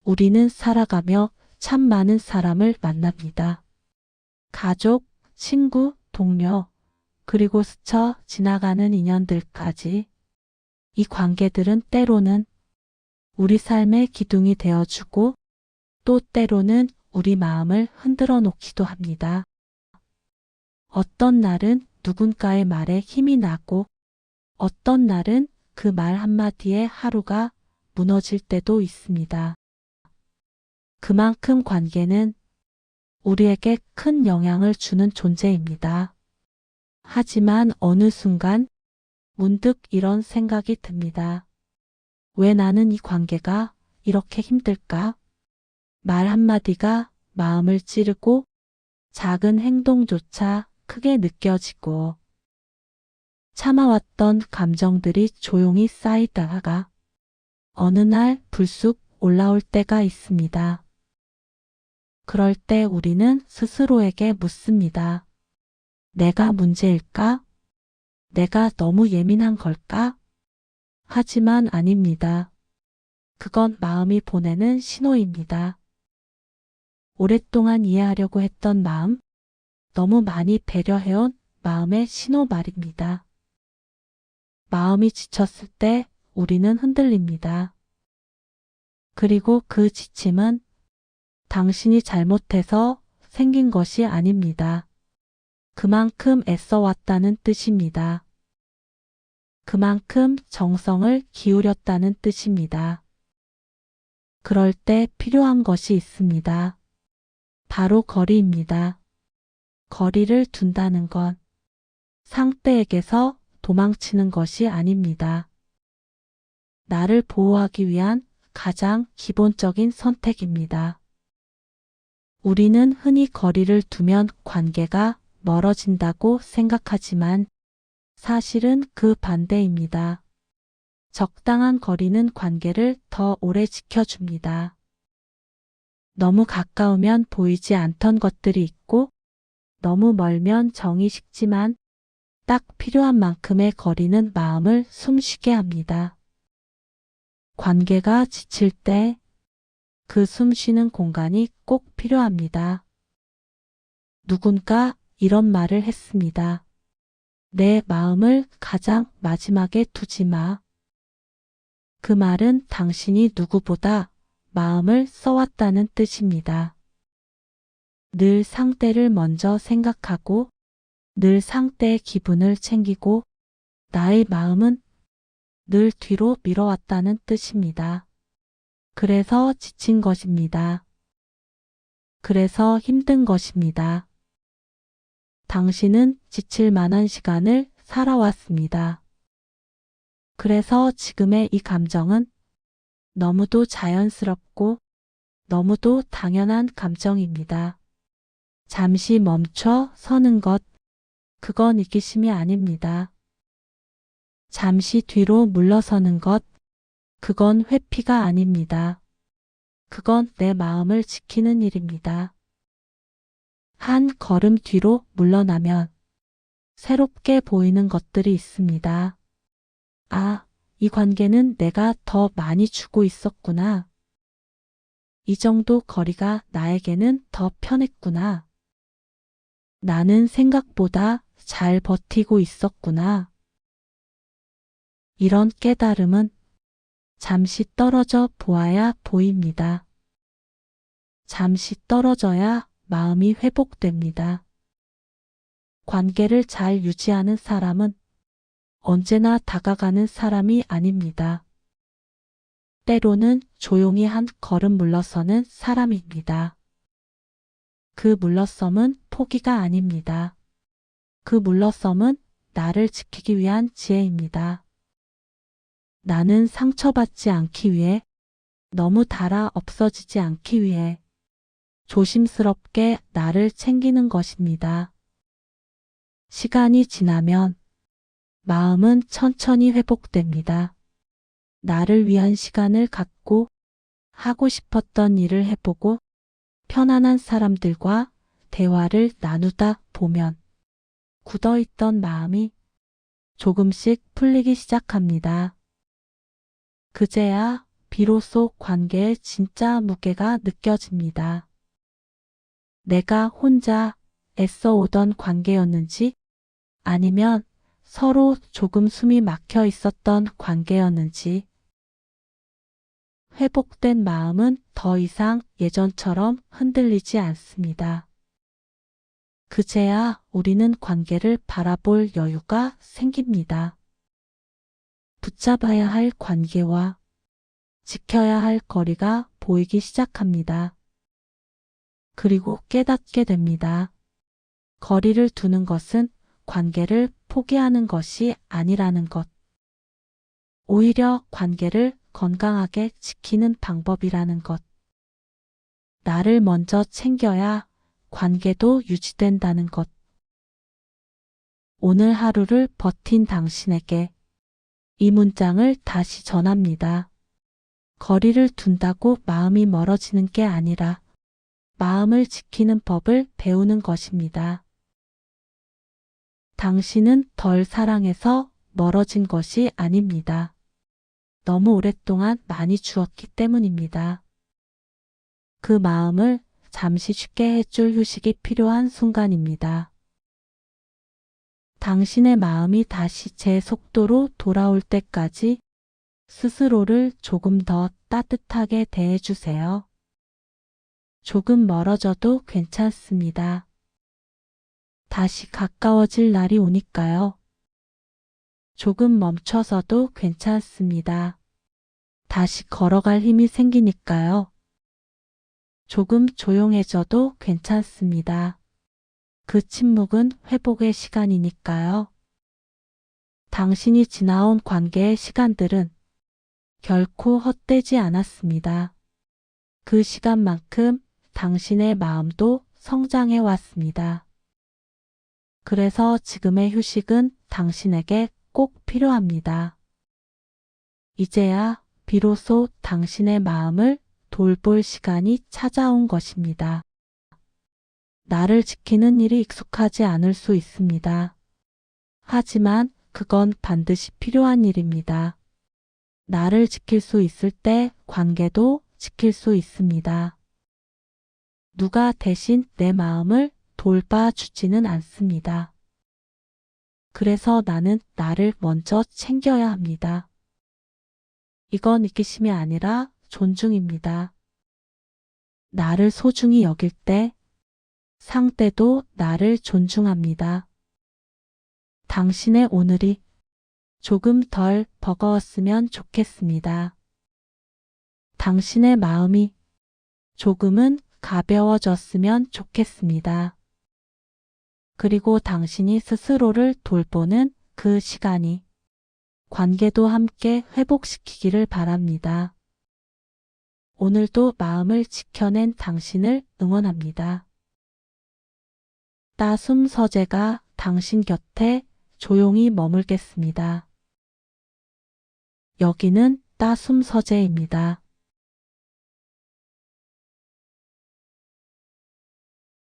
우리는 살아가며 참 많은 사람을 만납니다. 가족, 친구, 동료, 그리고 스쳐 지나가는 인연들까지. 이 관계들은 때로는 우리 삶의 기둥이 되어주고 또 때로는 우리 마음을 흔들어 놓기도 합니다. 어떤 날은 누군가의 말에 힘이 나고 어떤 날은 그 말 한마디에 하루가 무너질 때도 있습니다. 그만큼 관계는 우리에게 큰 영향을 주는 존재입니다. 하지만 어느 순간 문득 이런 생각이 듭니다. 왜 나는 이 관계가 이렇게 힘들까? 말 한마디가 마음을 찌르고 작은 행동조차 크게 느껴지고 참아왔던 감정들이 조용히 쌓이다가 어느 날 불쑥 올라올 때가 있습니다. 그럴 때 우리는 스스로에게 묻습니다. 내가 문제일까? 내가 너무 예민한 걸까? 하지만 아닙니다. 그건 마음이 보내는 신호입니다. 오랫동안 이해하려고 했던 마음, 너무 많이 배려해온 마음의 신호 말입니다. 마음이 지쳤을 때 우리는 흔들립니다. 그리고 그 지침은 당신이 잘못해서 생긴 것이 아닙니다. 그만큼 애써왔다는 뜻입니다. 그만큼 정성을 기울였다는 뜻입니다. 그럴 때 필요한 것이 있습니다. 바로 거리입니다. 거리를 둔다는 건 상대에게서 도망치는 것이 아닙니다. 나를 보호하기 위한 가장 기본적인 선택입니다. 우리는 흔히 거리를 두면 관계가 멀어진다고 생각하지만 사실은 그 반대입니다. 적당한 거리는 관계를 더 오래 지켜줍니다. 너무 가까우면 보이지 않던 것들이 있고 너무 멀면 정이 식지만 딱 필요한 만큼의 거리는 마음을 숨쉬게 합니다. 관계가 지칠 때 그 숨쉬는 공간이 꼭 필요합니다. 누군가 이런 말을 했습니다. 내 마음을 가장 마지막에 두지 마. 그 말은 당신이 누구보다 마음을 써왔다는 뜻입니다. 늘 상대를 먼저 생각하고 늘 상대의 기분을 챙기고 나의 마음은 늘 뒤로 밀어왔다는 뜻입니다. 그래서 지친 것입니다. 그래서 힘든 것입니다. 당신은 지칠 만한 시간을 살아왔습니다. 그래서 지금의 이 감정은 너무도 자연스럽고 너무도 당연한 감정입니다. 잠시 멈춰 서는 것, 그건 이기심이 아닙니다. 잠시 뒤로 물러서는 것, 그건 회피가 아닙니다. 그건 내 마음을 지키는 일입니다. 한 걸음 뒤로 물러나면 새롭게 보이는 것들이 있습니다. 아, 이 관계는 내가 더 많이 주고 있었구나. 이 정도 거리가 나에게는 더 편했구나. 나는 생각보다 잘 버티고 있었구나. 이런 깨달음은 잠시 떨어져 보아야 보입니다. 잠시 떨어져야 마음이 회복됩니다. 관계를 잘 유지하는 사람은 언제나 다가가는 사람이 아닙니다. 때로는 조용히 한 걸음 물러서는 사람입니다. 그 물러섬은 포기가 아닙니다. 그 물러섬은 나를 지키기 위한 지혜입니다. 나는 상처받지 않기 위해, 너무 닳아 없어지지 않기 위해 조심스럽게 나를 챙기는 것입니다. 시간이 지나면 마음은 천천히 회복됩니다. 나를 위한 시간을 갖고 하고 싶었던 일을 해보고 편안한 사람들과 대화를 나누다 보면 굳어있던 마음이 조금씩 풀리기 시작합니다. 그제야 비로소 관계의 진짜 무게가 느껴집니다. 내가 혼자 애써 오던 관계였는지 아니면 서로 조금 숨이 막혀 있었던 관계였는지 회복된 마음은 더 이상 예전처럼 흔들리지 않습니다. 그제야 우리는 관계를 바라볼 여유가 생깁니다. 붙잡아야 할 관계와 지켜야 할 거리가 보이기 시작합니다. 그리고 깨닫게 됩니다. 거리를 두는 것은 관계를 포기하는 것이 아니라는 것. 오히려 관계를 건강하게 지키는 방법이라는 것. 나를 먼저 챙겨야 관계도 유지된다는 것. 오늘 하루를 버틴 당신에게 이 문장을 다시 전합니다. 거리를 둔다고 마음이 멀어지는 게 아니라 마음을 지키는 법을 배우는 것입니다. 당신은 덜 사랑해서 멀어진 것이 아닙니다. 너무 오랫동안 많이 주었기 때문입니다. 그 마음을 잠시 쉽게 해줄 휴식이 필요한 순간입니다. 당신의 마음이 다시 제 속도로 돌아올 때까지 스스로를 조금 더 따뜻하게 대해주세요. 조금 멀어져도 괜찮습니다. 다시 가까워질 날이 오니까요. 조금 멈춰서도 괜찮습니다. 다시 걸어갈 힘이 생기니까요. 조금 조용해져도 괜찮습니다. 그 침묵은 회복의 시간이니까요. 당신이 지나온 관계의 시간들은 결코 헛되지 않았습니다. 그 시간만큼 당신의 마음도 성장해 왔습니다. 그래서 지금의 휴식은 당신에게 꼭 필요합니다. 이제야 비로소 당신의 마음을 돌볼 시간이 찾아온 것입니다. 나를 지키는 일이 익숙하지 않을 수 있습니다. 하지만 그건 반드시 필요한 일입니다. 나를 지킬 수 있을 때 관계도 지킬 수 있습니다. 누가 대신 내 마음을 돌봐주지는 않습니다. 그래서 나는 나를 먼저 챙겨야 합니다. 이건 이기심이 아니라 존중입니다. 나를 소중히 여길 때 상대도 나를 존중합니다. 당신의 오늘이 조금 덜 버거웠으면 좋겠습니다. 당신의 마음이 조금은 가벼워졌으면 좋겠습니다. 그리고 당신이 스스로를 돌보는 그 시간이 관계도 함께 회복시키기를 바랍니다. 오늘도 마음을 지켜낸 당신을 응원합니다. 따숨 서재가 당신 곁에 조용히 머물겠습니다. 여기는 따숨 서재입니다.